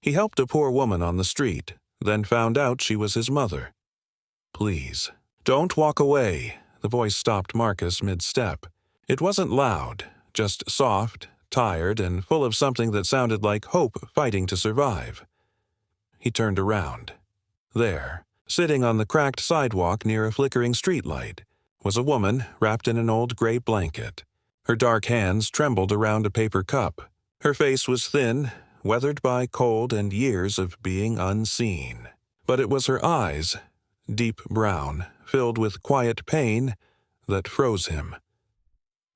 He helped a poor woman on the street, then found out she was his mother. Please, don't walk away. The voice stopped Marcus mid-step. It wasn't loud, just soft, tired, and full of something that sounded like hope fighting to survive. He turned around. There, sitting on the cracked sidewalk near a flickering streetlight, was a woman wrapped in an old gray blanket. Her dark hands trembled around a paper cup. Her face was thin, weathered by cold and years of being unseen. But it was her eyes, deep brown, filled with quiet pain, that froze him.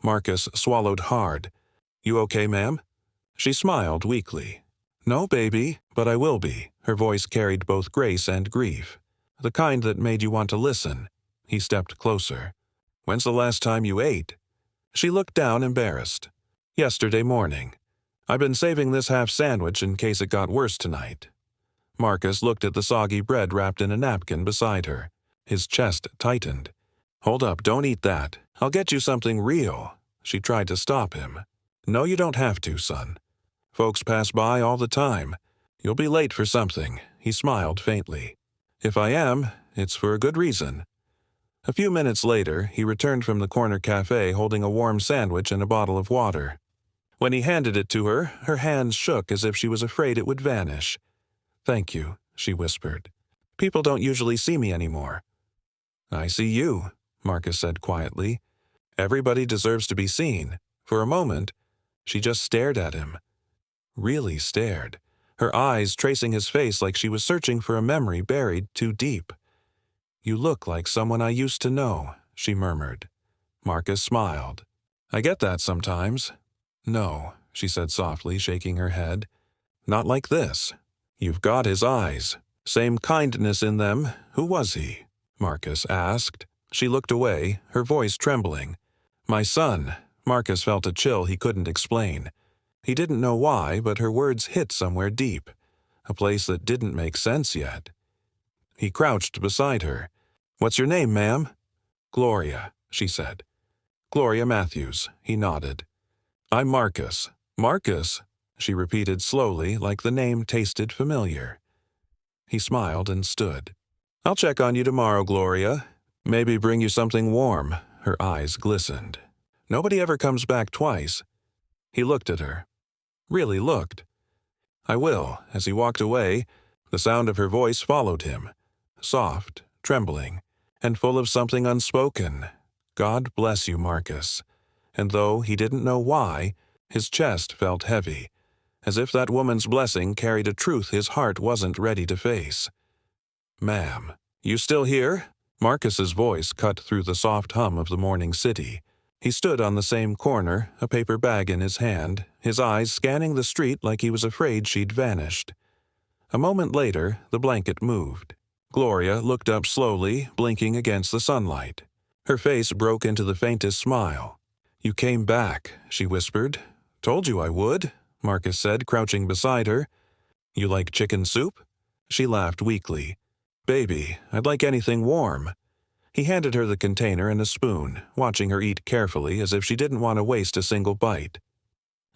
Marcus swallowed hard. "You okay, ma'am?" She smiled weakly. "No, baby, but I will be." Her voice carried both grace and grief, the kind that made you want to listen. He stepped closer. "When's the last time you ate?" She looked down, embarrassed. "Yesterday morning. I've been saving this half sandwich in case it got worse tonight." Marcus looked at the soggy bread wrapped in a napkin beside her. His chest tightened. "Hold up, don't eat that. I'll get you something real." She tried to stop him. "No, you don't have to, son. Folks pass by all the time. You'll be late for something." He smiled faintly. "If I am, it's for a good reason." A few minutes later, he returned from the corner cafe holding a warm sandwich and a bottle of water. When he handed it to her, her hands shook as if she was afraid it would vanish. "Thank you," she whispered. "People don't usually see me anymore." "I see you," Marcus said quietly. "Everybody deserves to be seen." For a moment, she just stared at him. Really stared, her eyes tracing his face like she was searching for a memory buried too deep. "You look like someone I used to know," she murmured. Marcus smiled. "I get that sometimes." "No," she said softly, shaking her head. "Not like this. You've got his eyes. Same kindness in them. Who was he?" Marcus asked. She looked away, her voice trembling. "My son." Marcus felt a chill he couldn't explain. He didn't know why, but her words hit somewhere deep, a place that didn't make sense yet. He crouched beside her. "What's your name, ma'am?" "Gloria," she said. "Gloria Matthews," he nodded. "I'm Marcus." "Marcus," she repeated slowly, like the name tasted familiar. He smiled and stood. "I'll check on you tomorrow, Gloria. Maybe bring you something warm." Her eyes glistened. "Nobody ever comes back twice." He looked at her. Really looked. "I will." As he walked away, the sound of her voice followed him. Soft, trembling, and full of something unspoken. "God bless you, Marcus." And though he didn't know why, his chest felt heavy, as if that woman's blessing carried a truth his heart wasn't ready to face. "Ma'am, you still here?" Marcus's voice cut through the soft hum of the morning city. He stood on the same corner, a paper bag in his hand, his eyes scanning the street like he was afraid she'd vanished. A moment later, the blanket moved. Gloria looked up slowly, blinking against the sunlight. Her face broke into the faintest smile. "You came back," she whispered. "Told you I would," Marcus said, crouching beside her. "You like chicken soup?" She laughed weakly. "Baby, I'd like anything warm." He handed her the container and a spoon, watching her eat carefully as if she didn't want to waste a single bite.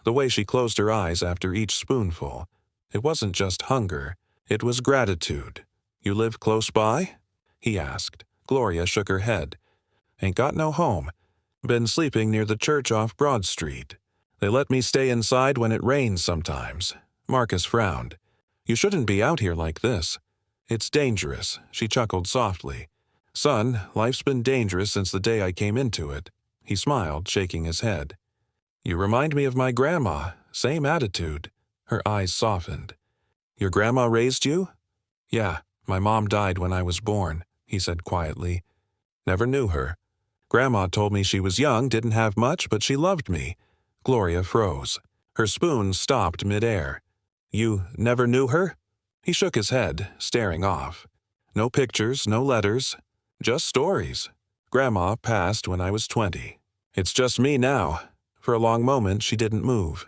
The way she closed her eyes after each spoonful, it wasn't just hunger, it was gratitude. "You live close by?" he asked. Gloria shook her head. "Ain't got no home. Been sleeping near the church off Broad Street. They let me stay inside when it rains sometimes." Marcus frowned. "You shouldn't be out here like this." "It's dangerous," she chuckled softly. "Son, life's been dangerous since the day I came into it." He smiled, shaking his head. "You remind me of my grandma. Same attitude." Her eyes softened. "Your grandma raised you?" "Yeah, my mom died when I was born," he said quietly. "Never knew her. Grandma told me she was young, didn't have much, but she loved me." Gloria froze. Her spoon stopped midair. "You never knew her?" He shook his head, staring off. "No pictures, no letters. Just stories. Grandma passed when I was 20. It's just me now." For a long moment she didn't move.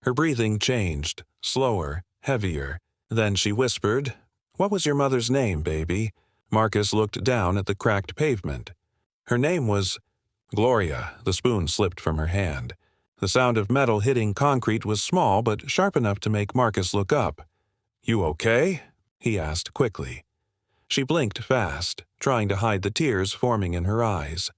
Her breathing changed, slower, heavier. Then she whispered, "What was your mother's name, baby?" Marcus looked down at the cracked pavement. Her name was Gloria. The spoon slipped from her hand. The sound of metal hitting concrete was small but sharp enough to make Marcus look up. "You okay?" he asked quickly. She blinked fast, trying to hide the tears forming in her eyes.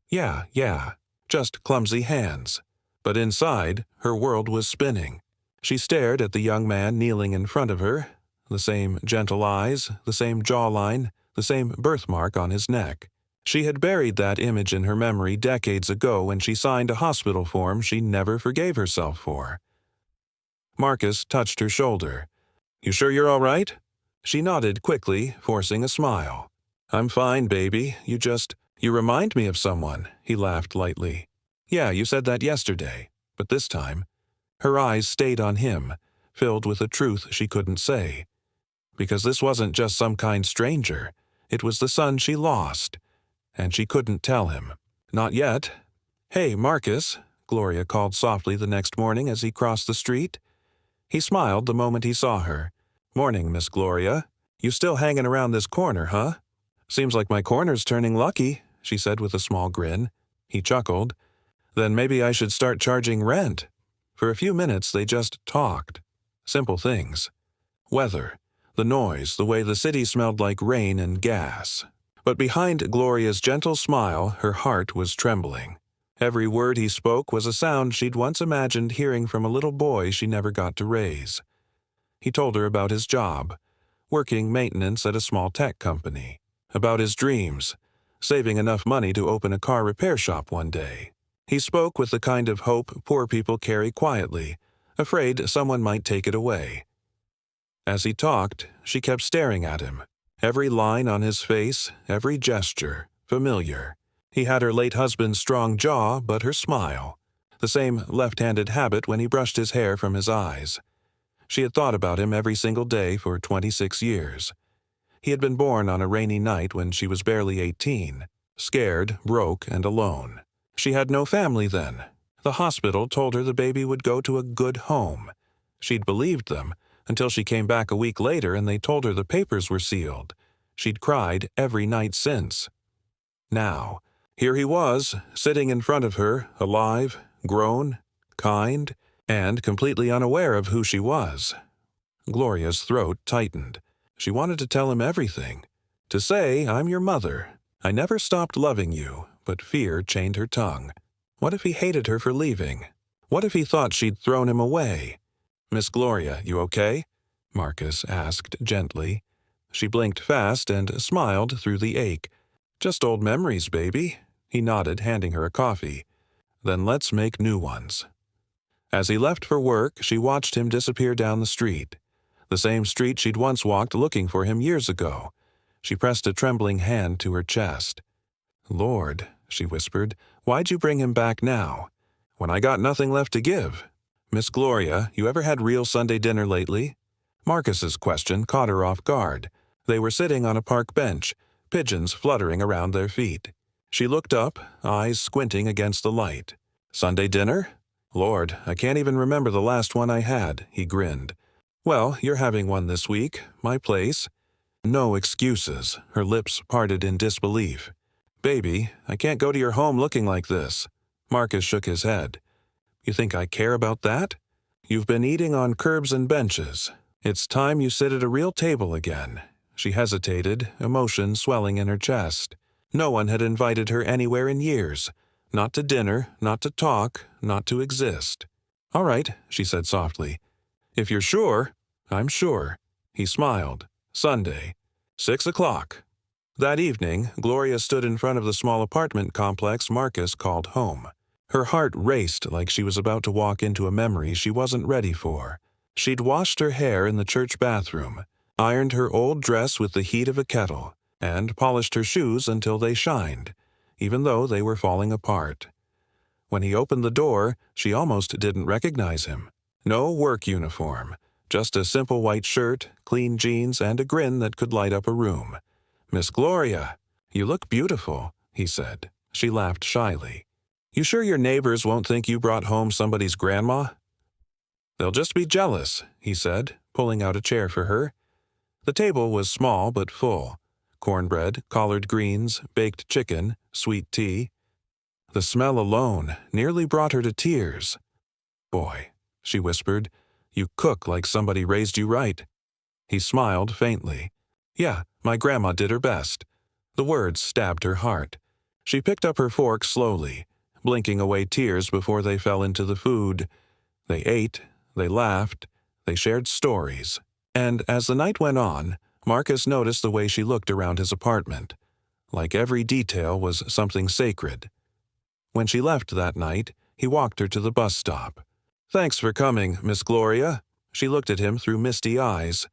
Yeah, just clumsy hands. But inside, her world was spinning. She stared at the young man kneeling in front of her, the same gentle eyes, the same jawline, the same birthmark on his neck. She had buried that image in her memory decades ago when she signed a hospital form she never forgave herself for. Marcus touched her shoulder. "You sure you're all right?" She nodded quickly, forcing a smile. "I'm fine, baby. You remind me of someone," he laughed lightly. "Yeah, you said that yesterday. But this time..." Her eyes stayed on him, filled with a truth she couldn't say. Because this wasn't just some kind stranger. It was the son she lost. And she couldn't tell him. Not yet. "Hey, Marcus," Gloria called softly the next morning as he crossed the street. He smiled the moment he saw her. "Morning, Miss Gloria. You still hanging around this corner, huh?" "Seems like my corner's turning lucky," she said with a small grin. He chuckled. "Then maybe I should start charging rent." For a few minutes they just talked. Simple things. Weather, the noise, the way the city smelled like rain and gas. But behind Gloria's gentle smile, her heart was trembling. Every word he spoke was a sound she'd once imagined hearing from a little boy she never got to raise. He told her about his job, working maintenance at a small tech company, about his dreams, saving enough money to open a car repair shop one day. He spoke with the kind of hope poor people carry quietly, afraid someone might take it away. As he talked, she kept staring at him. Every line on his face, every gesture, familiar. He had her late husband's strong jaw, but her smile. The same left-handed habit when he brushed his hair from his eyes. She had thought about him every single day for 26 years. He had been born on a rainy night when she was barely 18, scared, broke, and alone. She had no family then. The hospital told her the baby would go to a good home. She'd believed them, until she came back a week later and they told her the papers were sealed. She'd cried every night since. Now, here he was, sitting in front of her, alive, grown, kind, and completely unaware of who she was. Gloria's throat tightened. She wanted to tell him everything. To say, "I'm your mother. I never stopped loving you," but fear chained her tongue. What if he hated her for leaving? What if he thought she'd thrown him away? "Miss Gloria, you okay?" Marcus asked gently. She blinked fast and smiled through the ache. "Just old memories, baby." He nodded, handing her a coffee. "Then let's make new ones." As he left for work, she watched him disappear down the street. The same street she'd once walked looking for him years ago. She pressed a trembling hand to her chest. "Lord," she whispered, "why'd you bring him back now? When I got nothing left to give." "Miss Gloria, you ever had real Sunday dinner lately?" Marcus's question caught her off guard. They were sitting on a park bench, pigeons fluttering around their feet. She looked up, eyes squinting against the light. "Sunday dinner? Lord, I can't even remember the last one I had," he grinned. "Well, you're having one this week, my place." No excuses, her lips parted in disbelief. "Baby, I can't go to your home looking like this." Marcus shook his head. "You think I care about that? You've been eating on curbs and benches. It's time you sit at a real table again." She hesitated, emotion swelling in her chest. No one had invited her anywhere in years. Not to dinner, not to talk, not to exist. "All right," she said softly. "If you're sure." "I'm sure." He smiled. "Sunday. 6 o'clock." That evening, Gloria stood in front of the small apartment complex Marcus called home. Her heart raced like she was about to walk into a memory she wasn't ready for. She'd washed her hair in the church bathroom, ironed her old dress with the heat of a kettle, and polished her shoes until they shined, even though they were falling apart. When he opened the door, she almost didn't recognize him. No work uniform, just a simple white shirt, clean jeans, and a grin that could light up a room. "Miss Gloria, you look beautiful," he said. She laughed shyly. "You sure your neighbors won't think you brought home somebody's grandma?" "They'll just be jealous," he said, pulling out a chair for her. The table was small but full. Cornbread, collard greens, baked chicken, sweet tea. The smell alone nearly brought her to tears. "Boy," she whispered, "you cook like somebody raised you right." He smiled faintly. Yeah, my grandma did her best. The words stabbed her heart. She picked up her fork slowly, blinking away tears before they fell into the food. They ate, they laughed, they shared stories. And as the night went on, Marcus noticed the way she looked around his apartment. Like every detail was something sacred. When she left that night, he walked her to the bus stop. Thanks for coming, Miss Gloria. She looked at him through misty eyes.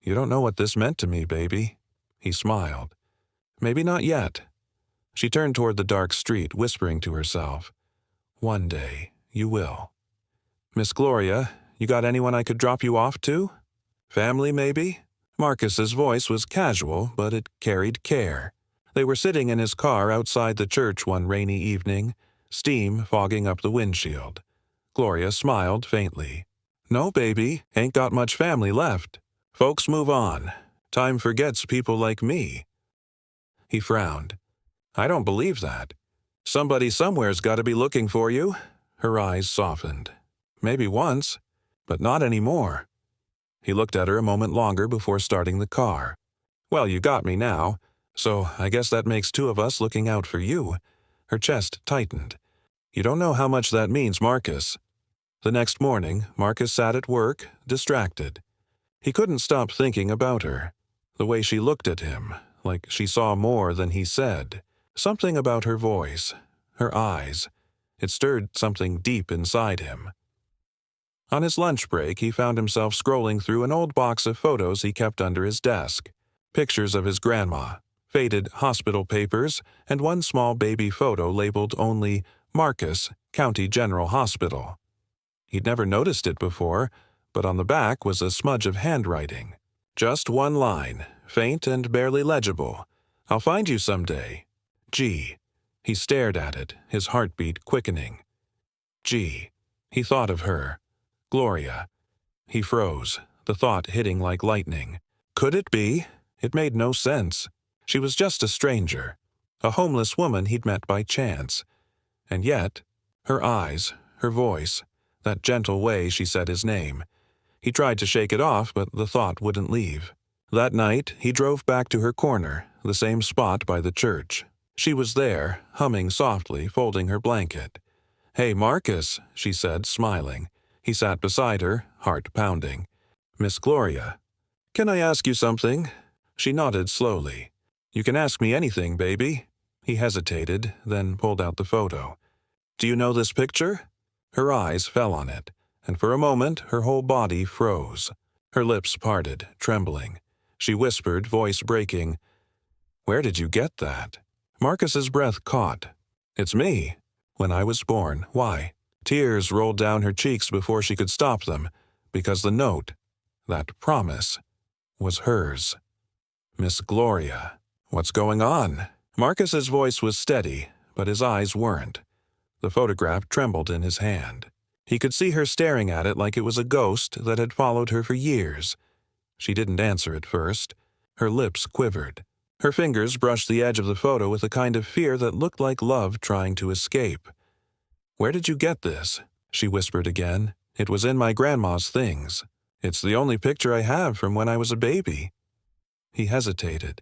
You don't know what this meant to me, baby. He smiled. Maybe not yet. She turned toward the dark street, whispering to herself. One day, you will. Miss Gloria, you got anyone I could drop you off to? Family, maybe? Marcus's voice was casual, but it carried care. They were sitting in his car outside the church one rainy evening, steam fogging up the windshield. Gloria smiled faintly. No, baby, ain't got much family left. Folks move on. Time forgets people like me. He frowned. I don't believe that. Somebody somewhere's got to be looking for you. Her eyes softened. Maybe once, but not anymore. He looked at her a moment longer before starting the car. Well, you got me now, so I guess that makes two of us looking out for you. Her chest tightened. You don't know how much that means, Marcus. The next morning, Marcus sat at work, distracted. He couldn't stop thinking about her. The way she looked at him, like she saw more than he said. Something about her voice, her eyes. It stirred something deep inside him. On his lunch break, he found himself scrolling through an old box of photos he kept under his desk. Pictures of his grandma, faded hospital papers, and one small baby photo labeled only Marcus, County General Hospital. He'd never noticed it before, but on the back was a smudge of handwriting. Just one line, faint and barely legible. I'll find you someday. G. He stared at it, his heartbeat quickening. G. He thought of her. Gloria. He froze, the thought hitting like lightning. Could it be? It made no sense. She was just a stranger, a homeless woman he'd met by chance. And yet, her eyes, her voice, that gentle way she said his name. He tried to shake it off, but the thought wouldn't leave. That night, he drove back to her corner, the same spot by the church. She was there, humming softly, folding her blanket. Hey, Marcus, she said, smiling. He sat beside her, heart pounding. Miss Gloria. Can I ask you something? She nodded slowly. You can ask me anything, baby. He hesitated, then pulled out the photo. Do you know this picture? Her eyes fell on it, and for a moment her whole body froze. Her lips parted, trembling. She whispered, voice breaking, Where did you get that? Marcus's breath caught. It's me. When I was born. Why? Tears rolled down her cheeks before she could stop them, because the note, that promise, was hers. Miss Gloria. What's going on? Marcus's voice was steady, but his eyes weren't. The photograph trembled in his hand. He could see her staring at it like it was a ghost that had followed her for years. She didn't answer at first. Her lips quivered. Her fingers brushed the edge of the photo with a kind of fear that looked like love trying to escape. Where did you get this? She whispered again. It was in my grandma's things. It's the only picture I have from when I was a baby. He hesitated.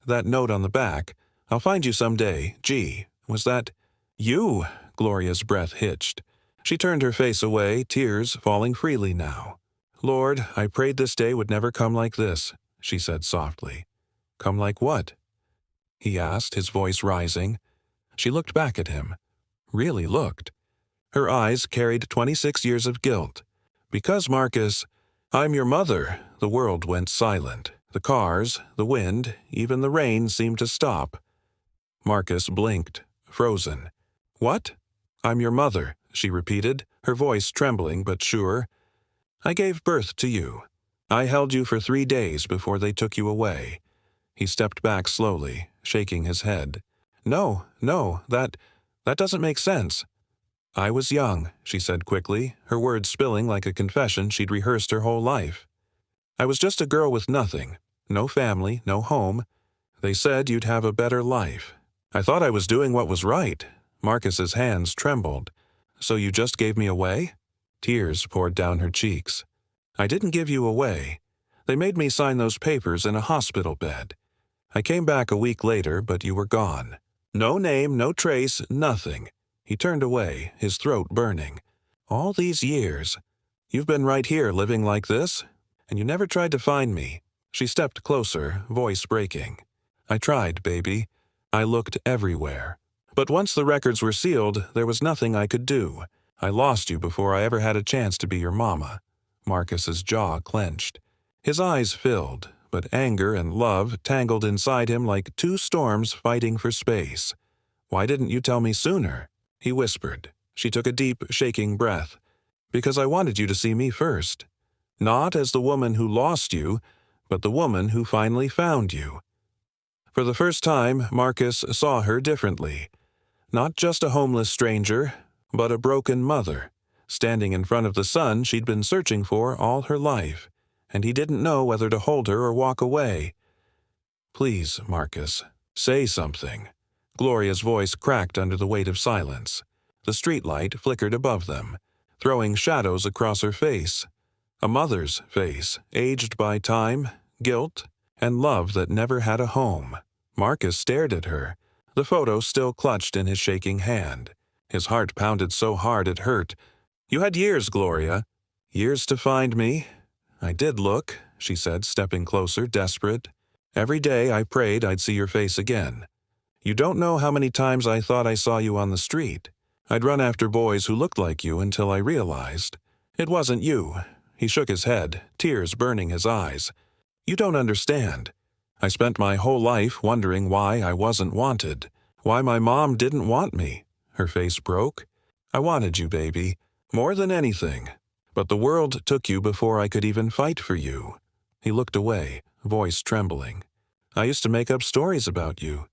That note on the back, I'll find you someday, G. Was that you? Gloria's breath hitched. She turned her face away, tears falling freely now. Lord, I prayed this day would never come like this, she said softly. Come like what? He asked, his voice rising. She looked back at him. Really looked. Her eyes carried 26 years of guilt. Because, Marcus, I'm your mother. The world went silent. The cars, the wind, even the rain seemed to stop. Marcus blinked, frozen. What? I'm your mother, she repeated, her voice trembling but sure. I gave birth to you. I held you for 3 days before they took you away. He stepped back slowly, shaking his head. No, that doesn't make sense. I was young, she said quickly, her words spilling like a confession she'd rehearsed her whole life. I was just a girl with nothing, no family, no home. They said you'd have a better life. I thought I was doing what was right. Marcus's hands trembled. So you just gave me away? Tears poured down her cheeks. I didn't give you away. They made me sign those papers in a hospital bed. I came back a week later, but you were gone. No name, no trace, nothing." He turned away, his throat burning. "All these years. You've been right here living like this? And you never tried to find me." She stepped closer, voice breaking. "I tried, baby. I looked everywhere. But once the records were sealed, there was nothing I could do. I lost you before I ever had a chance to be your mama." Marcus's jaw clenched. His eyes filled, but anger and love tangled inside him like two storms fighting for space. "Why didn't you tell me sooner?" he whispered. She took a deep, shaking breath. "Because I wanted you to see me first. Not as the woman who lost you, but the woman who finally found you." For the first time, Marcus saw her differently. Not just a homeless stranger, but a broken mother, standing in front of the son she'd been searching for all her life, and he didn't know whether to hold her or walk away. "Please, Marcus, say something." Gloria's voice cracked under the weight of silence. The streetlight flickered above them, throwing shadows across her face. A mother's face, aged by time, guilt, and love that never had a home. Marcus stared at her, the photo still clutched in his shaking hand. His heart pounded so hard it hurt. "You had years, Gloria. Years to find me." "I did look," she said, stepping closer, desperate. "Every day I prayed I'd see your face again. You don't know how many times I thought I saw you on the street. I'd run after boys who looked like you until I realized it wasn't you." He shook his head, tears burning his eyes. "You don't understand. I spent my whole life wondering why I wasn't wanted, why my mom didn't want me." Her face broke. "I wanted you, baby, more than anything. But the world took you before I could even fight for you." He looked away, voice trembling. "I used to make up stories about you.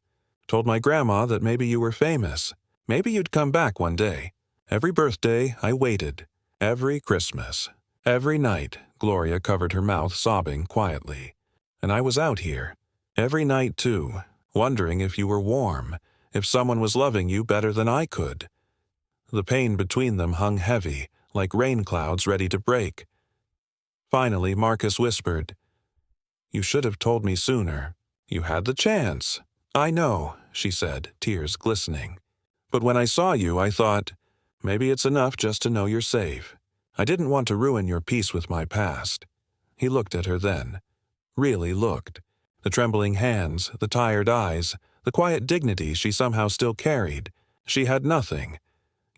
Told my grandma that maybe you were famous. Maybe you'd come back one day. Every birthday, I waited. Every Christmas. Every night," Gloria covered her mouth, sobbing quietly. "And I was out here. Every night, too, wondering if you were warm, if someone was loving you better than I could." The pain between them hung heavy, like rain clouds ready to break. Finally, Marcus whispered, "You should have told me sooner. You had the chance." "I know," she said, tears glistening. "But when I saw you, I thought, maybe it's enough just to know you're safe. I didn't want to ruin your peace with my past." He looked at her then. Really looked. The trembling hands, the tired eyes, the quiet dignity she somehow still carried. She had nothing,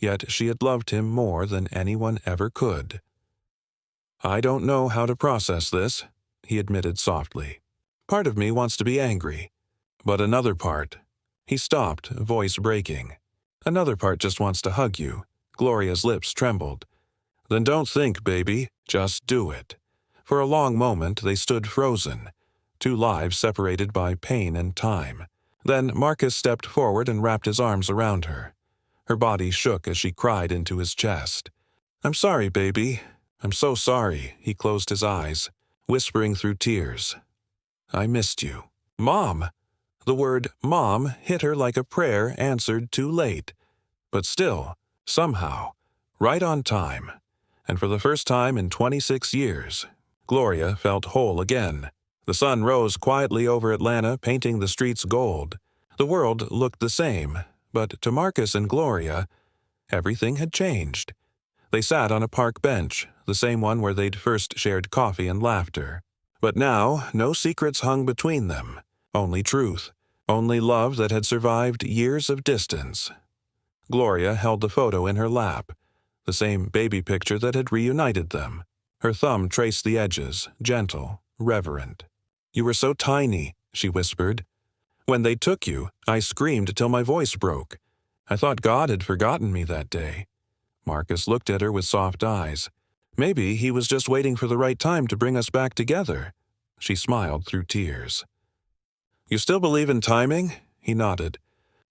yet she had loved him more than anyone ever could. "I don't know how to process this," he admitted softly. "Part of me wants to be angry. But another part—" He stopped, voice breaking. "Another part just wants to hug you." Gloria's lips trembled. "Then don't think, baby. Just do it." For a long moment they stood frozen, two lives separated by pain and time. Then Marcus stepped forward and wrapped his arms around her. Her body shook as she cried into his chest. "I'm sorry, baby. I'm so sorry." He closed his eyes, whispering through tears. "I missed you." "Mom!" The word "Mom" hit her like a prayer answered too late. But still, somehow, right on time. And for the first time in 26 years, Gloria felt whole again. The sun rose quietly over Atlanta, painting the streets gold. The world looked the same, but to Marcus and Gloria, everything had changed. They sat on a park bench, the same one where they'd first shared coffee and laughter. But now, no secrets hung between them. Only truth. Only love that had survived years of distance. Gloria held the photo in her lap, the same baby picture that had reunited them. Her thumb traced the edges, gentle, reverent. "You were so tiny," she whispered. "When they took you, I screamed till my voice broke. I thought God had forgotten me that day." Marcus looked at her with soft eyes. "Maybe he was just waiting for the right time to bring us back together." She smiled through tears. "You still believe in timing?" He nodded.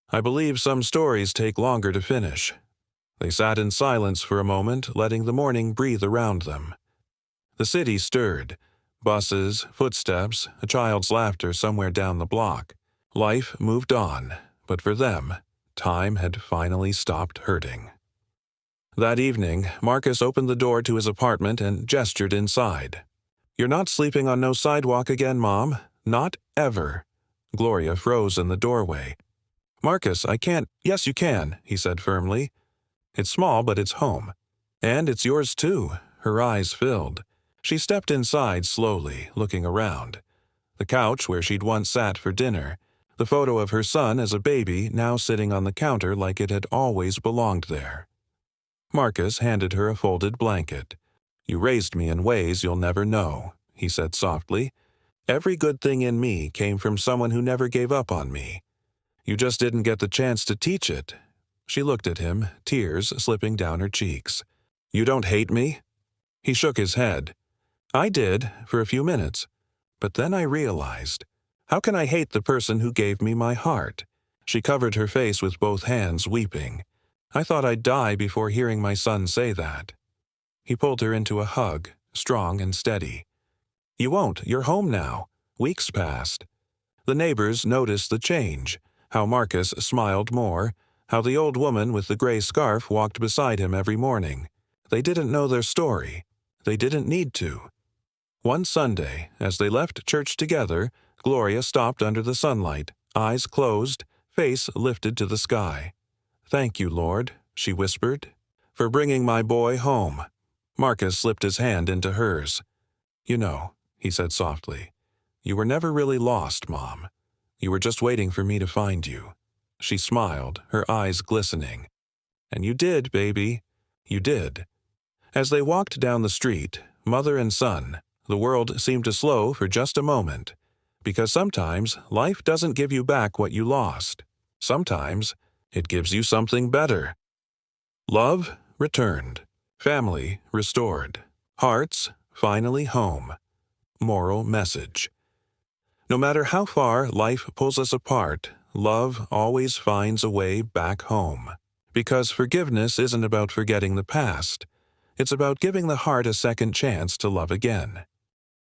"I believe some stories take longer to finish." They sat in silence for a moment, letting the morning breathe around them. The city stirred. Buses, footsteps, a child's laughter somewhere down the block. Life moved on, but for them, time had finally stopped hurting. That evening, Marcus opened the door to his apartment and gestured inside. You're not sleeping on no sidewalk again, Mom. Not ever. Gloria froze in the doorway. Marcus, I can't. Yes, you can, he said firmly. It's small, but it's home. And it's yours too. Her eyes filled. She stepped inside slowly, looking around. The couch where she'd once sat for dinner, the photo of her son as a baby now sitting on the counter like it had always belonged there. Marcus handed her a folded blanket. You raised me in ways you'll never know, he said softly. Every good thing in me came from someone who never gave up on me. You just didn't get the chance to teach it. She looked at him, tears slipping down her cheeks. You don't hate me? He shook his head. I did, for a few minutes. But then I realized, how can I hate the person who gave me my heart? She covered her face with both hands, weeping. I thought I'd die before hearing my son say that. He pulled her into a hug, strong and steady. You won't. You're home now. Weeks passed. The neighbors noticed the change, how Marcus smiled more, how the old woman with the gray scarf walked beside him every morning. They didn't know their story. They didn't need to. One Sunday, as they left church together, Gloria stopped under the sunlight, eyes closed, face lifted to the sky. Thank you, Lord, she whispered, for bringing my boy home. Marcus slipped his hand into hers. You know, he said softly, you were never really lost, Mom. You were just waiting for me to find you. She smiled, her eyes glistening. And you did, baby. You did. As they walked down the street, mother and son, the world seemed to slow for just a moment, because sometimes life doesn't give you back what you lost. Sometimes it gives you something better. Love returned. Family restored. Hearts finally home. Moral message. No matter how far life pulls us apart, love always finds a way back home. Because forgiveness isn't about forgetting the past. It's about giving the heart a second chance to love again.